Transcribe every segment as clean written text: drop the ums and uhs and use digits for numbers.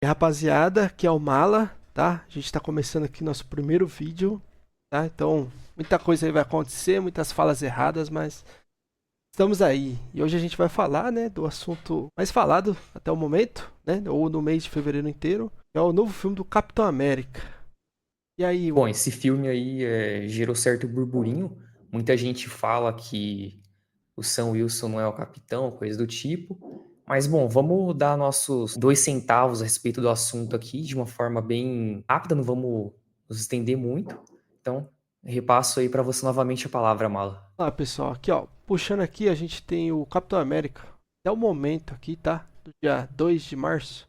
E rapaziada, aqui é o Mala, tá? A gente tá começando aqui nosso primeiro vídeo, tá? Então, muita coisa aí vai acontecer, muitas falas erradas, mas estamos aí. E hoje a gente vai falar, né, do assunto mais falado até o momento, né? Ou no mês de fevereiro inteiro, que é o novo filme do Capitão América. E aí, Bom, esse filme aí gerou certo burburinho. Muita gente fala que o Sam Wilson não é o capitão, coisa do tipo. Mas, bom, vamos dar nossos 2 centavos a respeito do assunto aqui, de uma forma bem rápida, não vamos nos estender muito. Então, repasso aí para você novamente a palavra, Mala. olá pessoal, aqui ó, puxando aqui a gente tem o Capitão América. Até o momento aqui, tá? Do dia 2 de março.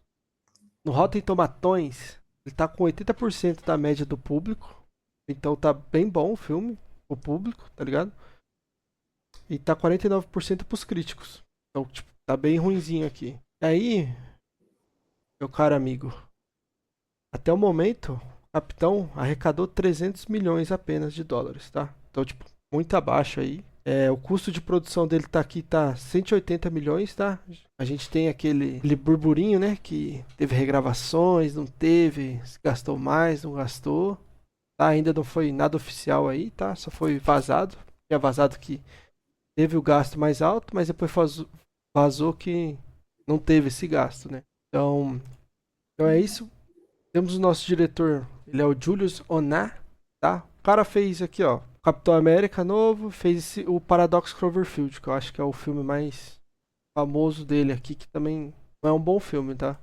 No Rotten Tomatoes, ele tá com 80% da média do público. Então tá bem bom o filme, o público, tá ligado? E tá 49% pros críticos. Então, tipo, tá bem ruinzinho aqui. E aí, meu caro amigo, até o momento, o Capitão arrecadou 300 milhões apenas de dólares, tá? Então, tipo, muito abaixo aí. O custo de produção dele tá aqui, tá 180 milhões, tá? A gente tem aquele burburinho, né? Que teve regravações, não teve, se gastou mais, não gastou. Tá? Ainda não foi nada oficial aí, tá? Só foi vazado. Tinha vazado que teve o gasto mais alto, mas depois vazou que não teve esse gasto, né? Então é isso. Temos o nosso diretor, ele é o Julius Onah, tá? O cara fez aqui, ó, Capitão América novo, fez o Paradox Cloverfield, que eu acho que é o filme mais famoso dele aqui, que também não é um bom filme, tá?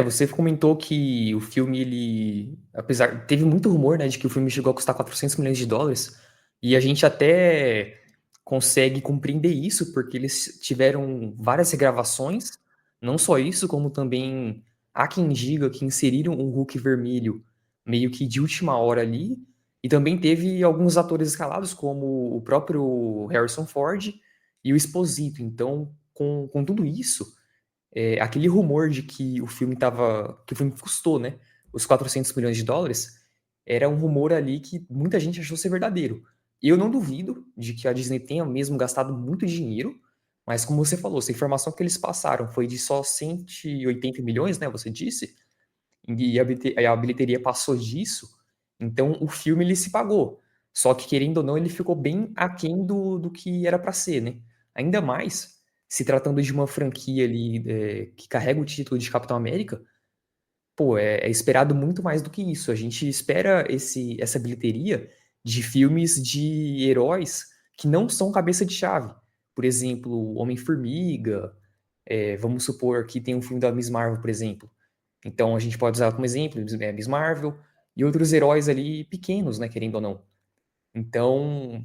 Você comentou que o filme, ele, apesar, teve muito rumor, né, de que o filme chegou a custar 400 milhões de dólares, e a gente até consegue compreender isso, porque eles tiveram várias regravações, não só isso, como também há quem diga que inseriram um Hulk vermelho meio que de última hora ali, e também teve alguns atores escalados, como o próprio Harrison Ford e o Esposito. Então, com tudo isso, aquele rumor de que que o filme custou, né, os 400 milhões de dólares, era um rumor ali que muita gente achou ser verdadeiro. Eu não duvido de que a Disney tenha mesmo gastado muito dinheiro, mas como você falou, se a informação que eles passaram foi de só 180 milhões, né, você disse, e a bilheteria passou disso, então o filme ele se pagou. Só que, querendo ou não, ele ficou bem aquém do que era para ser, né? Ainda mais se tratando de uma franquia ali que carrega o título de Capitão América, pô, é esperado muito mais do que isso. A gente espera essa bilheteria de filmes de heróis que não são cabeça de chave. Por exemplo, Homem-Formiga, vamos supor que tem um filme da Miss Marvel, por exemplo. Então a gente pode usar como exemplo Miss Marvel e outros heróis ali pequenos, né, querendo ou não. Então,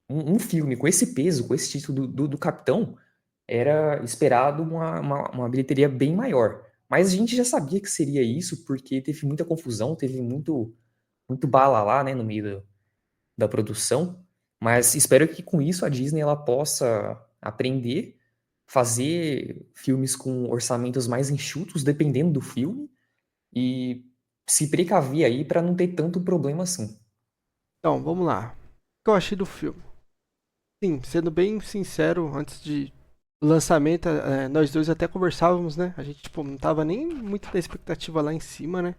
um filme com esse peso, com esse título do Capitão, era esperado uma bilheteria bem maior. Mas a gente já sabia que seria isso, porque teve muita confusão, teve muito bala lá, né, no meio da produção. Mas espero que com isso a Disney ela possa aprender, fazer filmes com orçamentos mais enxutos, dependendo do filme, e se precaver aí para não ter tanto problema assim. Então, vamos lá. O que eu achei do filme? Sim, sendo bem sincero, antes de o lançamento, nós dois até conversávamos, né? A gente, tipo, não tava nem muito na expectativa lá em cima, né?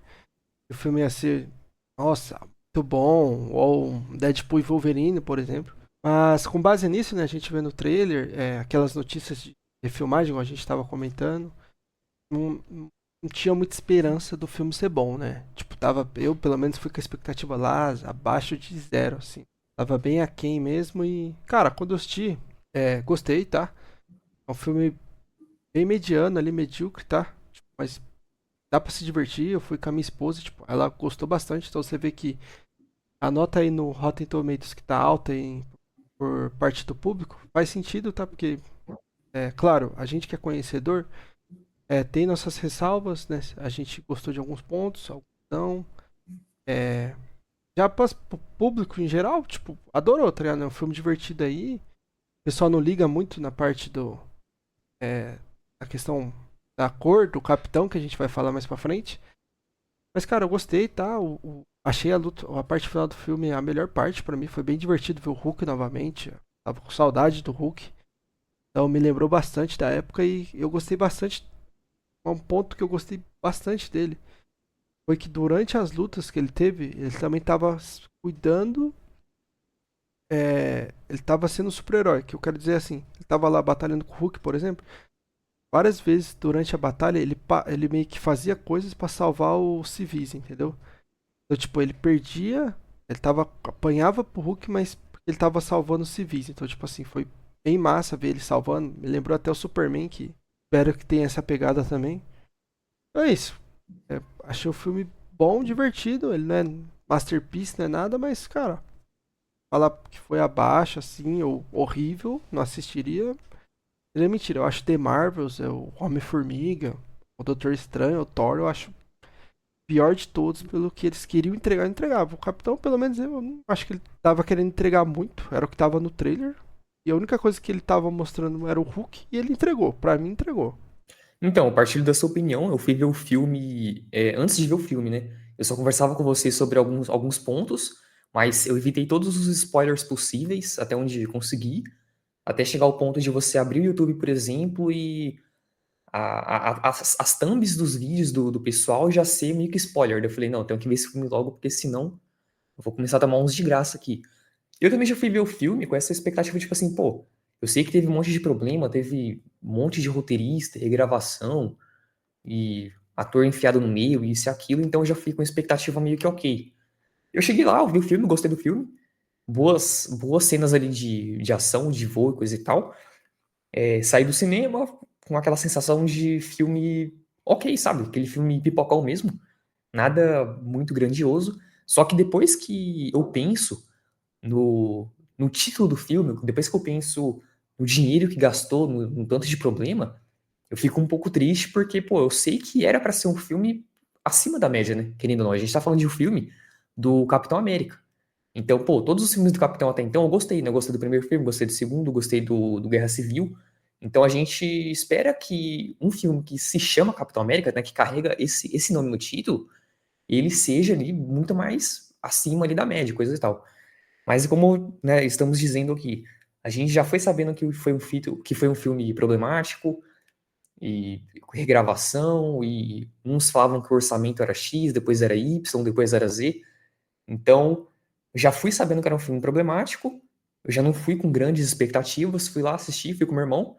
O filme ia ser, nossa, muito bom, ou um Deadpool e Wolverine, por exemplo. Mas com base nisso, né, a gente vê no trailer, aquelas notícias de refilmagem, como a gente estava comentando, não tinha muita esperança do filme ser bom, né? Tipo, eu pelo menos fui com a expectativa lá, abaixo de zero, assim. Tava bem aquém mesmo e, cara, quando eu assisti, gostei, tá? É um filme bem mediano ali, medíocre, tá? Tipo, mas dá pra se divertir. Eu fui com a minha esposa, tipo, ela gostou bastante. Então você vê que a nota aí no Rotten Tomatoes que tá alta por parte do público faz sentido, tá? Porque, claro, a gente que é conhecedor tem nossas ressalvas, né? A gente gostou de alguns pontos, alguns não. É, já para o público em geral, tipo, adorou, tá ligado? É um filme divertido aí. O pessoal não liga muito na parte é, da questão da cor do capitão, que a gente vai falar mais pra frente. Mas, cara, eu gostei, tá? Achei a parte final do filme a melhor parte pra mim. Foi bem divertido ver o Hulk novamente. Eu tava com saudade do Hulk. Então me lembrou bastante da época e eu gostei bastante. Um ponto que eu gostei bastante dele foi que durante as lutas que ele teve, ele também tava cuidando. Ele tava sendo super-herói, que eu quero dizer assim. Ele tava lá batalhando com o Hulk, por exemplo. Várias vezes durante a batalha ele meio que fazia coisas pra salvar os civis, entendeu? Então, tipo, ele perdia, apanhava pro Hulk, mas ele tava salvando os civis. Então, tipo assim, foi bem massa ver ele salvando. Me lembrou até o Superman, que espero que tenha essa pegada também. Então é isso. Achei o filme bom, divertido. Ele não é masterpiece, não é nada, mas, cara, falar que foi abaixo, assim, ou horrível, não assistiria. Ele é mentira. Eu acho The Marvels, o Homem-Formiga, o Doutor Estranho, o Thor, eu acho pior de todos pelo que eles queriam entregar, entregava. O Capitão, pelo menos, eu não acho que ele tava querendo entregar muito, era o que tava no trailer. E a única coisa que ele tava mostrando era o Hulk e ele entregou. Pra mim, entregou. Então, a partir da sua opinião, eu fui ver o filme, antes de ver o filme, né? Eu só conversava com você sobre alguns pontos, mas eu evitei todos os spoilers possíveis, até onde consegui, até chegar ao ponto de você abrir o YouTube, por exemplo, e as thumbs dos vídeos do pessoal já ser meio que spoiler. Daí eu falei, não, tenho que ver esse filme logo, porque senão eu vou começar a tomar uns de graça aqui. Eu também já fui ver o filme com essa expectativa, tipo assim, pô, eu sei que teve um monte de problema, teve um monte de roteirista, regravação, e ator enfiado no meio, isso e aquilo, então eu já fui com expectativa meio que ok. Eu cheguei lá, eu vi o filme, gostei do filme, boas cenas ali de ação, de voo e coisa e tal. Saí do cinema com aquela sensação de filme ok, sabe? Aquele filme pipocão mesmo, nada muito grandioso. Só que depois que eu penso no título do filme, depois que eu penso no dinheiro que gastou, no tanto de problema, eu fico um pouco triste porque, pô, eu sei que era pra ser um filme acima da média, né? Querendo ou não, a gente tá falando de um filme do Capitão América. Então, pô, todos os filmes do Capitão até então eu gostei, né? Eu gostei do primeiro filme, gostei do segundo, gostei do Guerra Civil. Então a gente espera que um filme que se chama Capitão América, né, que carrega esse nome no título, ele seja ali muito mais acima ali da média, coisa e tal. Mas como, né, estamos dizendo aqui, a gente já foi sabendo que foi um filme problemático, e regravação, e uns falavam que o orçamento era X, depois era Y, depois era Z. Então, eu já fui sabendo que era um filme problemático, eu já não fui com grandes expectativas, fui lá assistir, fui com meu irmão,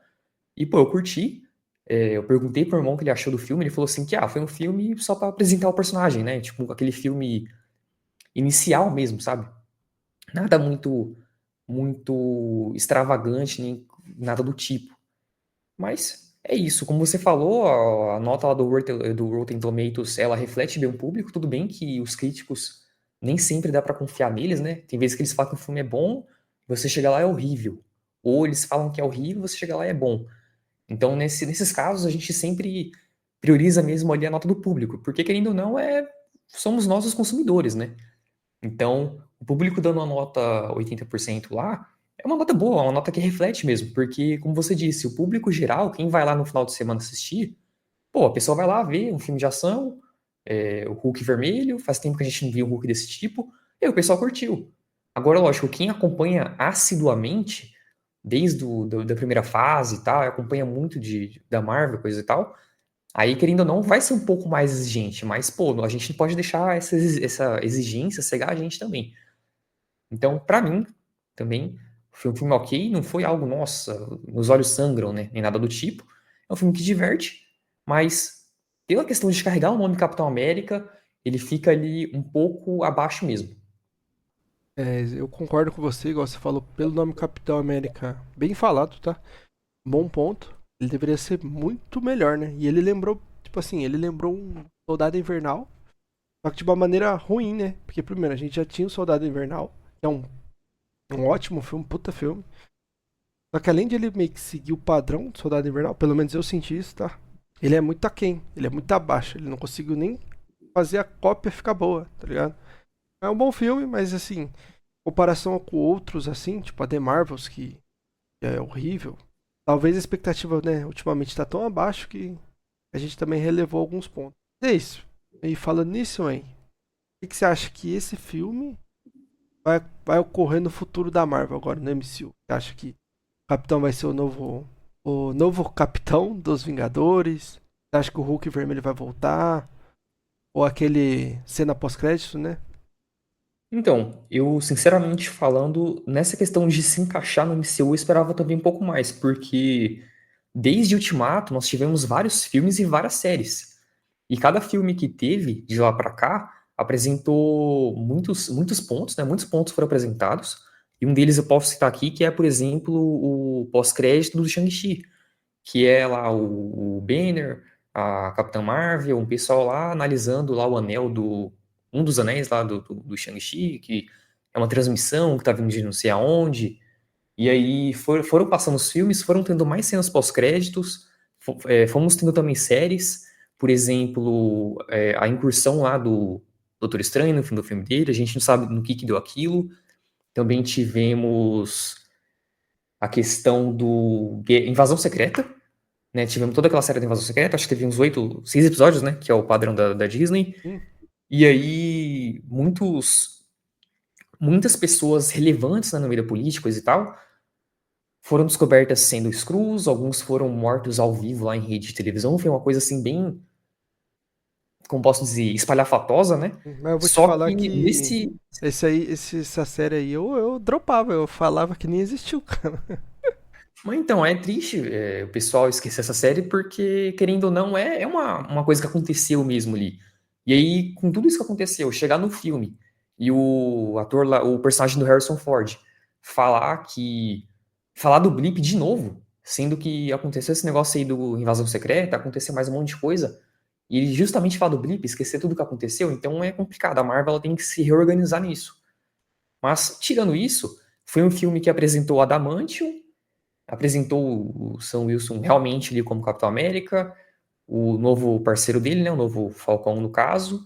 e pô, eu curti. Eu perguntei pro meu irmão o que ele achou do filme, ele falou assim que foi um filme só pra apresentar o personagem, né? Tipo, aquele filme inicial mesmo, sabe? Nada muito extravagante, nem nada do tipo. Mas é isso, como você falou, a nota lá do Rotten Tomatoes, ela reflete bem o público, tudo bem que os críticos nem sempre dá pra confiar neles, né? Tem vezes que eles falam que o filme é bom, você chega lá é horrível. Ou eles falam que é horrível, você chega lá e é bom. Então, nesses casos, a gente sempre prioriza mesmo ali a nota do público, porque querendo ou não, somos nós os consumidores, né? Então, o público dando uma nota 80% lá, é uma nota boa, é uma nota que reflete mesmo, porque, como você disse, o público geral, quem vai lá no final de semana assistir, pô, a pessoa vai lá ver um filme de ação, o Hulk vermelho, faz tempo que a gente não via um Hulk desse tipo, e aí o pessoal curtiu. Agora, lógico, quem acompanha assiduamente, desde da primeira fase e tal, acompanha muito da Marvel, coisa e tal, aí, querendo ou não, vai ser um pouco mais exigente, mas, pô, a gente não pode deixar essa exigência cegar a gente também. Então, pra mim, também, foi um filme ok, não foi algo, nossa, meus olhos sangram, né? Nem nada do tipo. É um filme que diverte, mas pela questão de carregar o nome Capitão América, ele fica ali um pouco abaixo mesmo. Eu concordo com você, igual você falou, pelo nome Capitão América, bem falado, tá? Bom ponto. Ele deveria ser muito melhor, né? E ele lembrou, tipo assim, ele lembrou um Soldado Invernal, só que de uma maneira ruim, né? Porque primeiro, a gente já tinha o Soldado Invernal, que é um ótimo filme, um puta filme. Só que além de ele meio que seguir o padrão do Soldado Invernal, pelo menos eu senti isso, tá? Ele é muito aquém, ele é muito abaixo, ele não conseguiu nem fazer a cópia ficar boa, tá ligado? É um bom filme, mas assim, em comparação com outros, assim, tipo a The Marvels, que é horrível, talvez a expectativa, né, ultimamente tá tão abaixo que a gente também relevou alguns pontos. É isso. E falando nisso, hein, o que você acha que esse filme vai ocorrer no futuro da Marvel agora, no MCU? Você acha que o Capitão vai ser o novo capitão dos Vingadores? Você acha que o Hulk vermelho vai voltar? Ou aquele cena pós-crédito, né? Então, eu, sinceramente falando, nessa questão de se encaixar no MCU, eu esperava também um pouco mais, porque desde Ultimato nós tivemos vários filmes e várias séries. E cada filme que teve de lá pra cá apresentou muitos pontos, né? Muitos pontos foram apresentados. E um deles eu posso citar aqui, que é, por exemplo, o pós-crédito do Shang-Chi, que é lá o Banner, a Capitã Marvel, um pessoal lá analisando lá o anel um dos anéis lá do Shang-Chi, que é uma transmissão que tá vindo de não sei aonde. E aí foram passando os filmes, foram tendo mais cenas pós-créditos, fomos tendo também séries, por exemplo, a incursão lá do Doutor Estranho no fim do filme dele, a gente não sabe no que deu aquilo. Também tivemos a questão do Invasão Secreta, né? Tivemos toda aquela série da Invasão Secreta, acho que teve uns 6 episódios, né? Que é o padrão da Disney. Sim. E aí, muitas pessoas relevantes, né, no meio da política e tal foram descobertas sendo screws, alguns foram mortos ao vivo lá em rede de televisão. Foi uma coisa assim, bem, como posso dizer, espalhafatosa, né? Mas eu vou te Só falar que que nesse. essa série aí eu dropava, eu falava que nem existiu, cara. Mas então, é triste o pessoal esquecer essa série, porque, querendo ou não, é uma coisa que aconteceu mesmo ali. E aí, com tudo isso que aconteceu, chegar no filme e o ator lá, o personagem do Harrison Ford, falar que. Falar do blip de novo, sendo que aconteceu esse negócio aí do Invasão Secreta, aconteceu mais um monte de coisa, e ele justamente falar do blip, esquecer tudo que aconteceu, então é complicado. A Marvel ela tem que se reorganizar nisso. Mas, tirando isso, foi um filme que apresentou Adamantium, apresentou o Sam Wilson realmente ali como Capitão América, o novo parceiro dele, né, o novo Falcão no caso,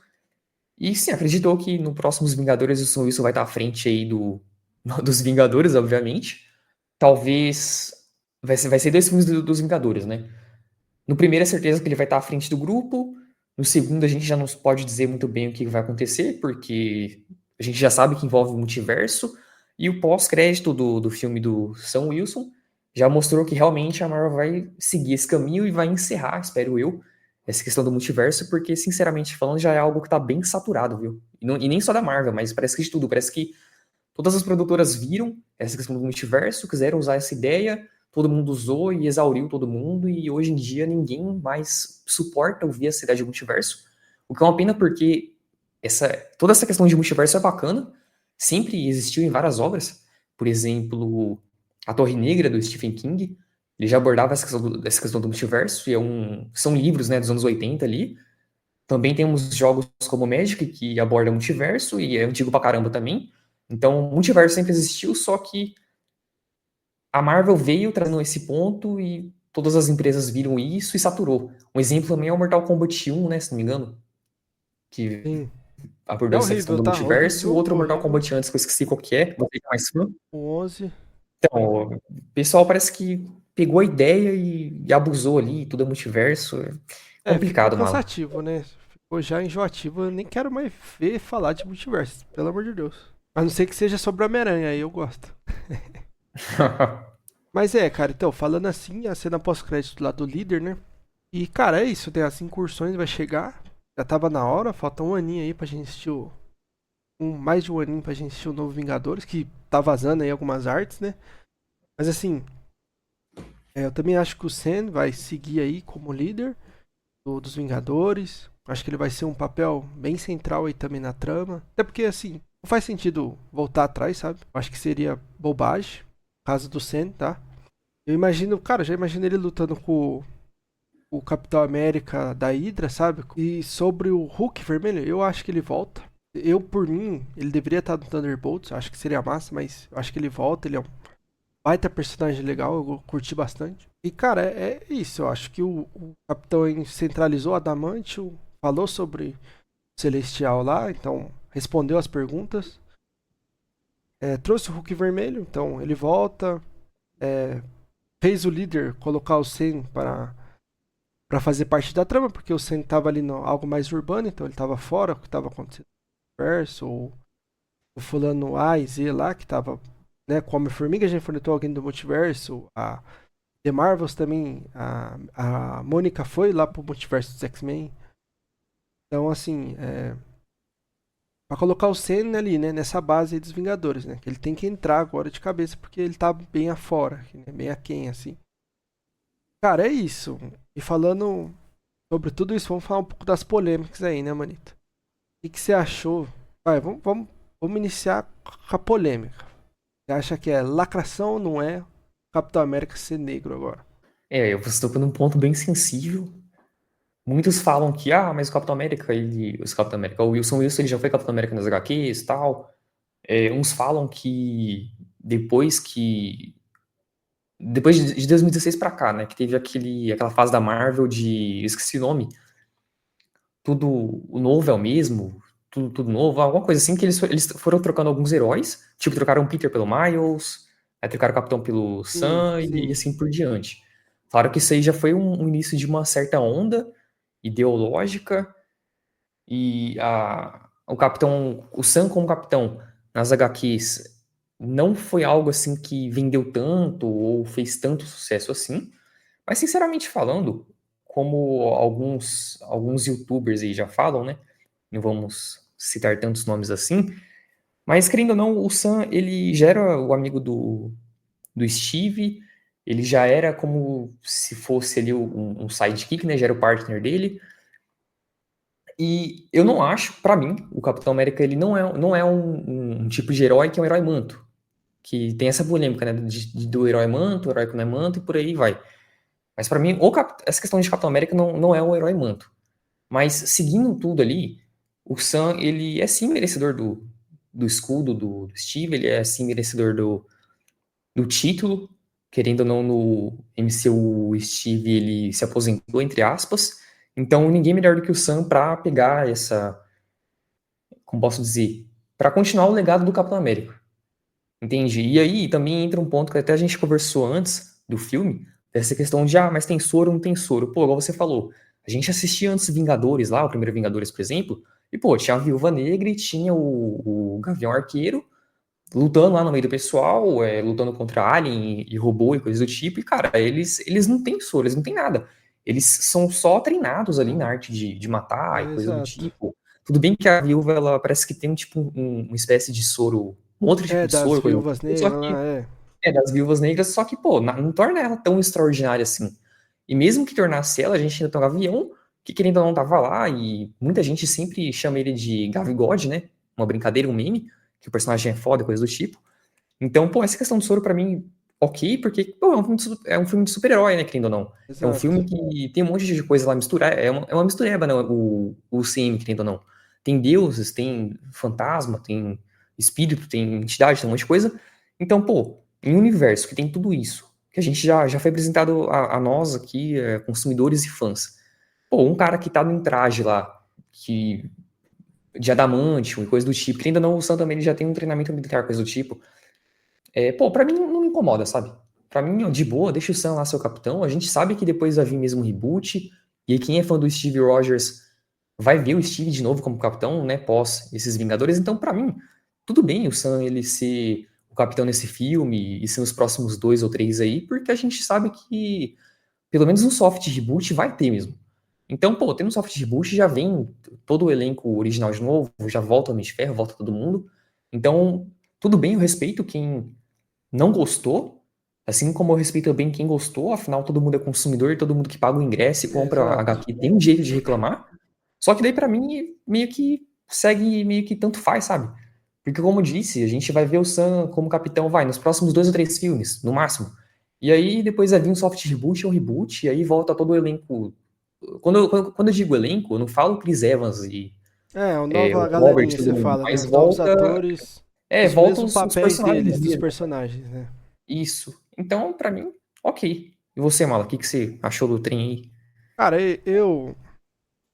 e sim, acreditou que no próximos Vingadores o Sam Wilson vai estar à frente aí dos Vingadores, obviamente. Talvez vai ser 2 filmes dos Vingadores, né? No primeiro é certeza que ele vai estar à frente do grupo, no segundo a gente já não pode dizer muito bem o que vai acontecer, porque a gente já sabe que envolve o multiverso, e o pós-crédito do filme do Sam Wilson já mostrou que realmente a Marvel vai seguir esse caminho e vai encerrar, espero eu, essa questão do multiverso, porque, sinceramente falando, já é algo que tá bem saturado, viu? E nem só da Marvel, mas parece que de tudo. Parece que todas as produtoras viram essa questão do multiverso, quiseram usar essa ideia, todo mundo usou e exauriu todo mundo, e hoje em dia ninguém mais suporta ouvir essa ideia de multiverso. O que é uma pena porque toda essa questão de multiverso é bacana, sempre existiu em várias obras. Por exemplo, A Torre Negra, do Stephen King, ele já abordava essa questão do multiverso, e são livros, né, dos anos 80 ali. Também temos jogos como Magic, que aborda multiverso, e é antigo pra caramba também. Então, multiverso sempre existiu, só que a Marvel veio trazendo esse ponto e todas as empresas viram isso e saturou. Um exemplo também é o Mortal Kombat 1, né, se não me engano, que Sim. abordou É essa questão horrível, do tá? multiverso. O Horrível, outro Mortal horrível. Kombat antes, que eu esqueci qual que é, você que é mais fã. O 11. Então, o pessoal parece que pegou a ideia e abusou ali, tudo é multiverso. É É, ficou complicado, Mala. cansativo, né? Ficou já enjoativo. Eu nem quero mais ver falar de multiverso, pelo amor de Deus. A não ser que seja sobre Homem-Aranha, aí eu gosto. Mas é, cara, então, falando assim, a cena pós-crédito lá do líder, né? E, cara, é isso, tem as incursões, vai chegar. Já tava na hora, falta um aninho aí pra gente assistir mais de um aninho pra gente assistir o novo Vingadores, que tá vazando aí algumas artes, né? Mas assim, eu também acho que o Sam vai seguir aí como líder dos Vingadores. Acho que ele vai ser um papel bem central aí também na trama. Até porque, assim, não faz sentido voltar atrás, sabe? Acho que seria bobagem. No caso do Sam, tá? Eu imagino, cara, já imagino ele lutando com o Capitão América da Hydra, sabe? E sobre o Hulk vermelho, eu acho que ele volta. Eu, por mim, ele deveria estar no Thunderbolts. Acho que seria massa, mas eu acho que ele volta. Ele é um baita personagem legal, eu curti bastante. E, cara, é isso. Eu acho que o Capitão centralizou Adamantium, falou sobre o Celestial lá, então respondeu as perguntas. Trouxe o Hulk vermelho, então ele volta. Fez o líder colocar o Sen para fazer parte da trama, porque o Sen tava ali no algo mais urbano, então ele tava fora, o que tava acontecendo no universo, ou o fulano A e Z lá, que tava, né, com Homem-Formiga, já enfrentou alguém do multiverso, a The Marvels também, a Mônica foi lá pro multiverso dos X-Men. Então, assim, pra colocar o Sam ali, né, nessa base aí dos Vingadores, né? Que ele tem que entrar agora de cabeça, porque ele tá bem afora, né, bem aquém, assim. Cara, é isso. E falando sobre tudo isso, vamos falar um pouco das polêmicas aí, né, Manito? O que você achou? Vai, vamos iniciar com a polêmica. Você acha que é lacração ou não é o Capitão América ser negro agora? Você tocou num ponto bem sensível. Muitos falam que, mas o Capitão América, o Wilson, ele já foi Capitão América nas HQs e tal. Uns falam que depois que, depois de 2016 pra cá, né, que teve aquela fase da Marvel de, eu esqueci o nome, tudo, o novo é o mesmo, tudo novo, alguma coisa assim, que eles foram trocando alguns heróis, tipo, trocaram o Peter pelo Miles, aí trocaram o Capitão pelo Sim, Sam e sim. assim por diante. Falaram que isso aí já foi um início de uma certa onda ideológica, e o Sam como capitão nas HQs não foi algo assim que vendeu tanto ou fez tanto sucesso assim, mas sinceramente falando, como alguns YouTubers aí já falam, né? Não vamos citar tantos nomes assim, mas querendo ou não, o Sam ele já era o amigo do Steve, ele já era como se fosse ali um sidekick, né? Já era o partner dele. E eu não acho, pra mim, o Capitão América ele não é um tipo de herói que é um herói manto. Que tem essa polêmica, né? Do herói manto, herói que não é manto e por aí vai. Mas pra mim, essa questão de Capitão América não é um herói manto. Mas seguindo tudo ali, o Sam, ele é sim merecedor do escudo do Steve, ele é sim merecedor do título. Querendo ou não, no MCU, o Steve, ele se aposentou, entre aspas. Então, ninguém melhor do que o Sam pra pegar como posso dizer, para continuar o legado do Capitão América. Entende? E aí também entra um ponto que até a gente conversou antes do filme, dessa questão de, mas tem soro ou não tem soro? Pô, igual você falou, a gente assistia antes Vingadores lá, o primeiro Vingadores, por exemplo, e pô, tinha a Viúva Negra e tinha o Gavião Arqueiro lutando lá no meio do pessoal, lutando contra alien e robô e coisas do tipo, e cara, eles não têm soro, eles não têm nada. Eles são só treinados ali na arte de matar e coisas do Exato. tipo. Tudo bem que a viúva, ela parece que tem tipo uma espécie de soro, um outro tipo de Das soro, coisa do viúvas tipo, só negras que lá, é. é das viúvas negras, só que, pô, não torna ela tão extraordinária assim. E mesmo que tornasse ela, a gente ainda tem um Gavião, que querendo ou não tava lá, e muita gente sempre chama ele de Gavigode, né? Uma brincadeira, um meme, que o personagem é foda, coisa do tipo. Então, pô, essa questão do soro pra mim, ok, porque, pô, é um filme de super-herói, né, querendo ou não. É um Exato. filme que tem um monte de coisa lá misturar, é uma mistureba, né, o CM, querendo ou não. Tem deuses, tem fantasma, tem espírito, tem entidade, tem um monte de coisa. Então, pô, em um universo que tem tudo isso, que a gente já foi apresentado a nós aqui, consumidores e fãs. Pô, um cara que tá num traje lá, que de adamantium e coisa do tipo, que ainda não, o Sam também ele já tem um treinamento militar, coisa do tipo. Pô, pra mim não me incomoda, sabe? Pra mim, ó, de boa, deixa o Sam lá ser o capitão. A gente sabe que depois vai vir mesmo um reboot. E aí, quem é fã do Steve Rogers vai ver o Steve de novo como capitão, né? Pós esses Vingadores. Então, pra mim, tudo bem o Sam ele ser o capitão nesse filme e ser nos próximos 2 ou 3 aí, porque a gente sabe que pelo menos um soft reboot vai ter mesmo. Então, pô, tendo um soft reboot já vem todo o elenco original de novo, já volta o Homem de Ferro, volta todo mundo. Então, tudo bem, eu respeito quem não gostou, assim como eu respeito bem quem gostou, afinal todo mundo é consumidor, todo mundo que paga o ingresso e compra a Exato. HQ tem um jeito de reclamar. Só que daí pra mim meio que segue meio que tanto faz, sabe? Porque como eu disse, a gente vai ver o Sam como capitão, vai, nos próximos 2 ou 3 filmes, no máximo. E aí depois vai vir um soft reboot ou um reboot, e aí volta todo o elenco. Quando eu digo elenco, eu não falo Chris Evans e É, uma nova o Robert, galerinha, todo você mundo, fala, né? mas Os novos volta, atores, volta os papéis personagens deles, dos mesmo. personagens, né? Isso. Então, pra mim, ok. E você, Mala, o que que você achou do trem aí? Cara, eu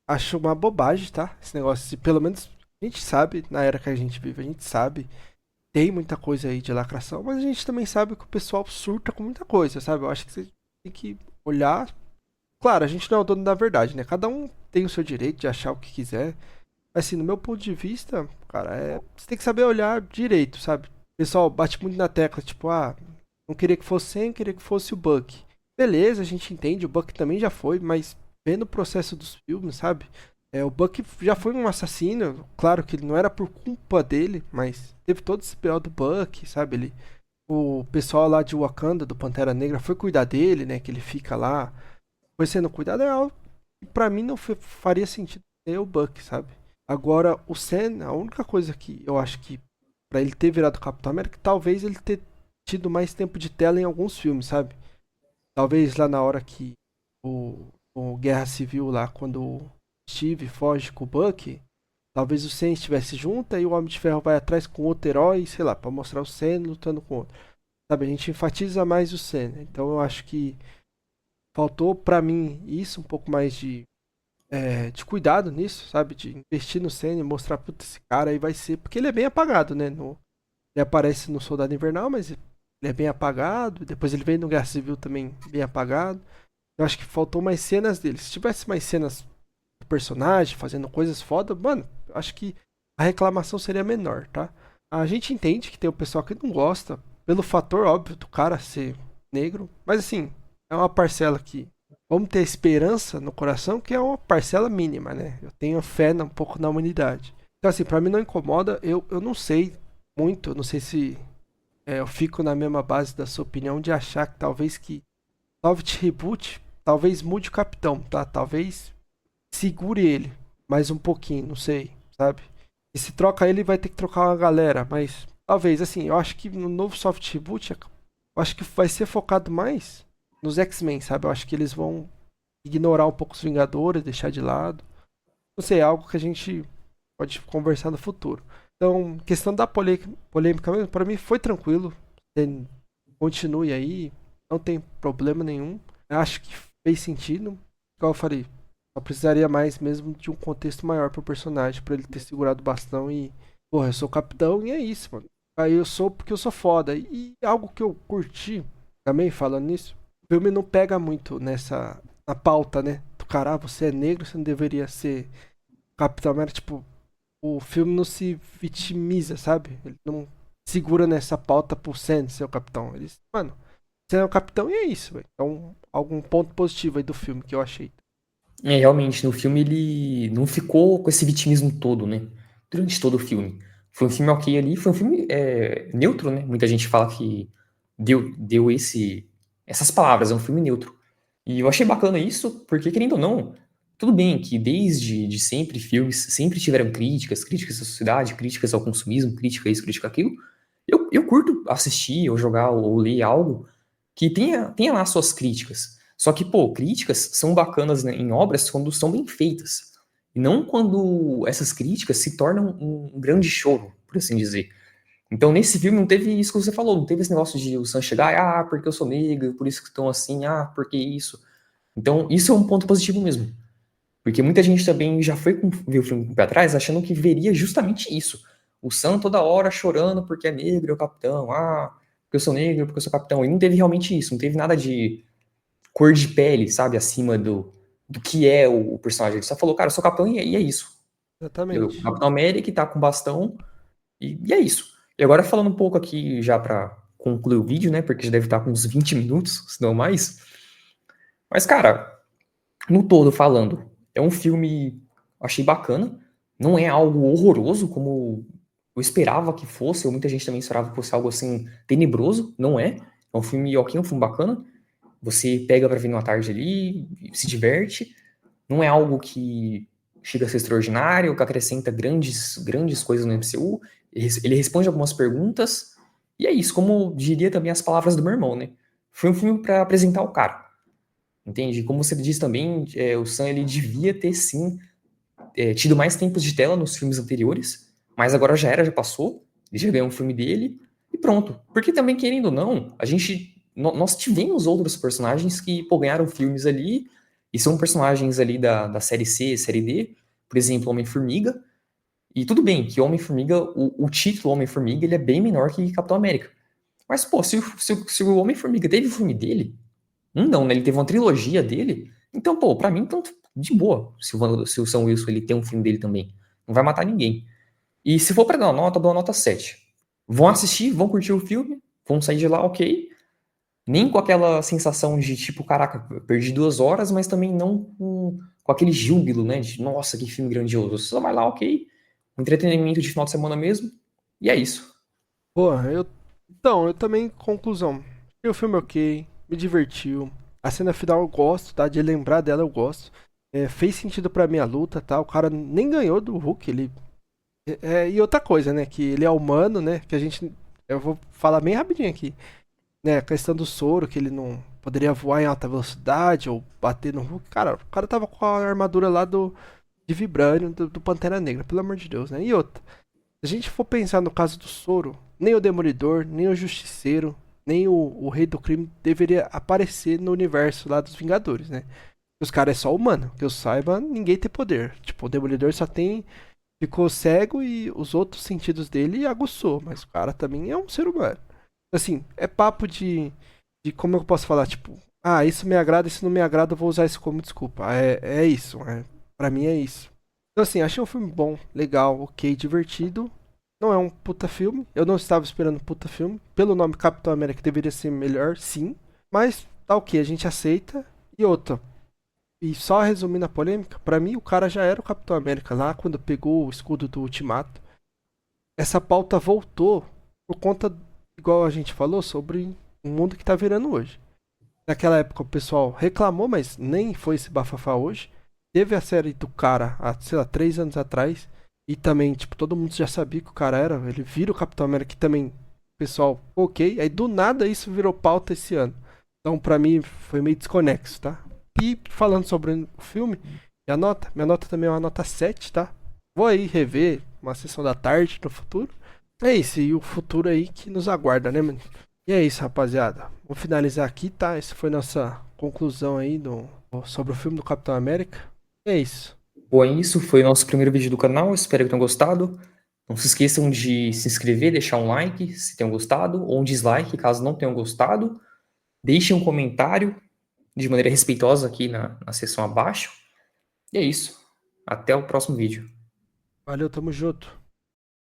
acho uma bobagem, tá? Esse negócio, pelo menos a gente sabe, na era que a gente vive, a gente sabe, tem muita coisa aí de lacração, mas a gente também sabe que o pessoal surta com muita coisa, sabe? Eu acho que você tem que olhar. Claro, a gente não é o dono da verdade, né? Cada um tem o seu direito de achar o que quiser. Assim, no meu ponto de vista, cara, você tem que saber olhar direito, sabe? O pessoal bate muito na tecla, tipo, não queria que fosse 100, queria que fosse o Buck. beleza, a gente entende, o Buck também já foi, mas vendo o processo dos filmes, sabe? O Buck já foi um assassino, claro que ele não era por culpa dele, mas teve todo esse BO do Buck, sabe? O pessoal lá de Wakanda, do Pantera Negra, foi cuidar dele, né? Que ele fica lá, foi sendo cuidado, é algo que pra mim não faria sentido ter o Buck, sabe? Agora, o Sam, a única coisa que eu acho que pra ele ter virado Capitão América, talvez ele ter tido mais tempo de tela em alguns filmes, sabe? Talvez lá na hora que o Guerra Civil lá, quando o Steve foge com o Bucky, talvez o Sam estivesse junto e o Homem de Ferro vai atrás com outro herói, sei lá, pra mostrar o Sam lutando com outro. Sabe, a gente enfatiza mais o Sam, né? Então eu acho que faltou pra mim isso, um pouco mais de cuidado nisso, sabe? De investir no Sam e mostrar, puta, esse cara aí vai ser. Porque ele é bem apagado, né? Ele aparece no Soldado Invernal, mas ele é bem apagado. Depois ele vem no Guerra Civil também bem apagado. Eu acho que faltou mais cenas dele. Se tivesse mais cenas do personagem fazendo coisas foda, mano, eu acho que a reclamação seria menor, tá? A gente entende que tem o pessoal que não gosta, pelo fator óbvio do cara ser negro, mas assim, é uma parcela que vamos ter esperança no coração, que é uma parcela mínima, né? Eu tenho fé um pouco na humanidade. Então, assim, pra mim não incomoda. Eu não sei muito, eu não sei se eu fico na mesma base da sua opinião de achar que talvez que soft reboot talvez mude o capitão, tá? Talvez segure ele mais um pouquinho, não sei, sabe? E se troca ele, vai ter que trocar uma galera, mas talvez, assim, eu acho que no novo soft reboot, eu acho que vai ser focado mais nos X-Men, sabe? Eu acho que eles vão ignorar um pouco os Vingadores, deixar de lado. Não sei, é algo que a gente pode conversar no futuro. Então, questão da polêmica mesmo, pra mim foi tranquilo. Continue aí, não tem problema nenhum. Eu acho que fez sentido. Igual eu falei, só precisaria mais mesmo de um contexto maior pro personagem, pra ele ter segurado o bastão e, porra, eu sou capitão e é isso, mano. Aí eu sou porque eu sou foda. E algo que eu curti também falando nisso, o filme não pega muito na pauta, né? Do cara, você é negro, você não deveria ser Capitão América, tipo, o filme não se vitimiza, sabe? Ele não segura nessa pauta por Sam ser o capitão. Eles, mano, você é o capitão e é isso, velho. Então, algum ponto positivo aí do filme que eu achei. Realmente, no filme ele não ficou com esse vitimismo todo, né? Durante todo o filme. Foi um filme ok ali, foi um filme neutro, né? Muita gente fala que deu essas palavras, é um filme neutro. E eu achei bacana isso, porque, querendo ou não, tudo bem que desde de sempre filmes sempre tiveram críticas à sociedade, críticas ao consumismo, crítica a isso, crítica aquilo. Eu curto assistir ou jogar ou ler algo que tenha lá suas críticas. Só que, pô, críticas são bacanas, né, em obras quando são bem feitas. E não quando essas críticas se tornam um grande choro, por assim dizer. Então, nesse filme não teve isso que você falou, não teve esse negócio de o Sam chegar, porque eu sou negro, por isso que estão assim, porque isso. Então, isso é um ponto positivo mesmo. Porque muita gente também já foi ver o filme com o pé atrás achando que veria justamente isso. O Sam toda hora chorando porque é negro, é o capitão. Porque eu sou negro, porque eu sou capitão. E não teve realmente isso, não teve nada de cor de pele, sabe, acima do que é o personagem. Ele só falou, cara, eu sou capitão e é isso. O Exatamente. Capitão América tá com bastão e é isso. E agora falando um pouco aqui já pra concluir o vídeo, né, porque já deve estar com uns 20 minutos, se não mais. Mas, cara, no todo falando, é um filme, achei bacana. Não é algo horroroso como eu esperava que fosse, ou muita gente também esperava que fosse algo assim tenebroso. Não é. É um filme ok, é um filme bacana. Você pega pra ver numa tarde ali, se diverte. Não é algo que chega a ser extraordinário, que acrescenta grandes coisas no MCU. Ele responde algumas perguntas. E é isso, como diria também as palavras do meu irmão, né? Foi um filme pra apresentar o cara. Entende? Como você disse também, o Sam ele devia ter sim tido mais tempos de tela nos filmes anteriores, mas agora já era, já passou, ele já ganhou um filme dele e pronto. Porque também, querendo ou não, nós tivemos outros personagens que pô, ganharam filmes ali e são personagens ali da série C, série D, por exemplo, Homem-Formiga. E tudo bem que Homem-Formiga, o título Homem-Formiga, ele é bem menor que Capitão América. Mas, pô, se o Homem-Formiga teve o filme dele, não, né? Ele teve uma trilogia dele. Então, pô, pra mim, tanto de boa se o Sam Wilson ele tem um filme dele também. Não vai matar ninguém. E se for pra dar uma nota, eu dou uma nota 7. Vão assistir, vão curtir o filme, vão sair de lá, ok. Nem com aquela sensação de tipo, caraca, eu perdi 2 horas, mas também não com aquele júbilo, né? De nossa, que filme grandioso. Você só vai lá, ok. Entretenimento de final de semana mesmo. E é isso. Pô, então, eu também, conclusão. Achei o filme ok, me divertiu. A cena final eu gosto, tá? De lembrar dela eu gosto. Fez sentido pra mim a luta, tá? O cara nem ganhou do Hulk, ele. E outra coisa, né? Que ele é humano, né? Que a gente. Eu vou falar bem rapidinho aqui. Né? A questão do soro, que ele não poderia voar em alta velocidade ou bater no Hulk. Cara, o cara tava com a armadura lá de Vibranium do Pantera Negra, pelo amor de Deus, né? E outra. Se a gente for pensar no caso do Soro, nem o Demolidor, nem o Justiceiro, nem o Rei do Crime deveria aparecer no universo lá dos Vingadores, né? Os caras é só humano, que eu saiba, ninguém tem poder. Tipo, o Demolidor só tem. Ficou cego e os outros sentidos dele aguçou, mas o cara também é um ser humano. Assim, é papo de como eu posso falar, tipo, ah, isso me agrada, isso não me agrada, eu vou usar isso como desculpa. É isso, pra mim é isso. Então, assim, achei um filme bom, legal, ok, divertido. Não é um puta filme. Eu não estava esperando um puta filme. Pelo nome Capitão América deveria ser melhor, sim. Mas tá ok, a gente aceita. E outra. E só resumindo a polêmica, pra mim o cara já era o Capitão América lá quando pegou o escudo do Ultimato. Essa pauta voltou por conta, igual a gente falou, sobre o mundo que tá virando hoje. Naquela época o pessoal reclamou, mas nem foi esse bafafá hoje. Teve a série do cara há, sei lá, 3 anos atrás. E também, tipo, todo mundo já sabia que o cara era. Ele vira o Capitão América, que também, o pessoal, ok. Aí do nada isso virou pauta esse ano. Então, pra mim, foi meio desconexo, tá? E falando sobre o filme, minha nota também é uma nota 7, tá? Vou aí rever uma sessão da tarde no futuro. É isso, e o futuro aí que nos aguarda, né, mano? E é isso, rapaziada. Vou finalizar aqui, tá? Essa foi nossa conclusão aí sobre o filme do Capitão América. É isso. Bom, é isso. Foi o nosso primeiro vídeo do canal. Espero que tenham gostado. Não se esqueçam de se inscrever, deixar um like se tenham gostado, ou um dislike caso não tenham gostado. Deixem um comentário de maneira respeitosa aqui na seção abaixo. E é isso. Até o próximo vídeo. Valeu, tamo junto.